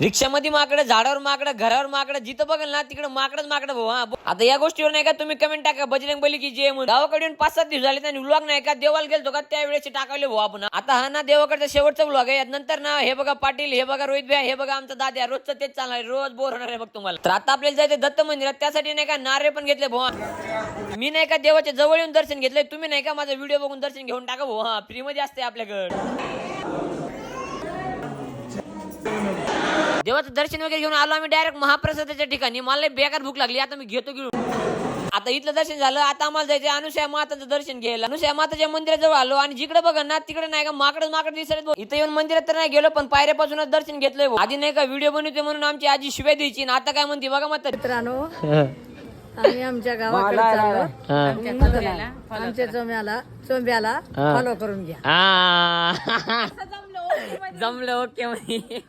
रिक्षामध्ये माकडं, झाडावर माकडं, घरावर माकडं, जिथं बघल ना तिकडे माकडच माकडं भाऊ. हा आता या गोष्टीवर नाही का तुम्ही कमेंट टाका, बजरंग बली की जय म्हणून. गावाकडे 5-7 दिवस झाले आणि व्लॉग नाही का देवाला गेलतो का त्यावेळेस टाकावले भाऊ आपण. आता हा ना देवाकडचा शेवटचा व्लॉग आहे. नंतर ना हे बघा पाटील, हे बघा रोहित भाई, हे बघा आमचा दाद्या, रोजचं तेच चालणार आहे, रोज बोर होणार आहे बघ तुम्हाला. तर आता आपल्याला जायचं दत्त मंदिरात, त्यासाठी नाही का नारळ पण घेतले भाऊ. मी नाही का देवाच्या जवळ येऊन दर्शन घेतलंय, तुम्ही नाही का माझा व्हिडिओ बघून दर्शन घेऊन टाका भाऊ. हा फ्री मध्ये असते आपल्याकडे. देवाचं दर्शन वगैरे घेऊन आलो आम्ही डायरेक्ट महाप्रसादाच्या ठिकाणी. मला बेकार भूक लागली, आता मी घेतो घेऊन. आता इथलं दर्शन झालं, आता आम्हाला जायचं अनुसूया माताचं दर्शन घ्यायला. अनुसूया माताच्या मंदिराजवळ आलो आणि जिकडे बघा ना तिकडे नाही का माकड दिसत. इथं येऊन मंदिरात तर नाही गेलो, पण पायऱ्यापासूनच दर्शन घेतलंय. आधी नाही का व्हिडिओ बनवते म्हणून आमची आजी शिव्या द्यायची, आता काय म्हणते बघा मग. मित्रांनो, आम्ही आमच्या गावाकडे चाललो. आमच्या चोंब्याला फॉलो करून घ्या. जमलं ओके म्हणे.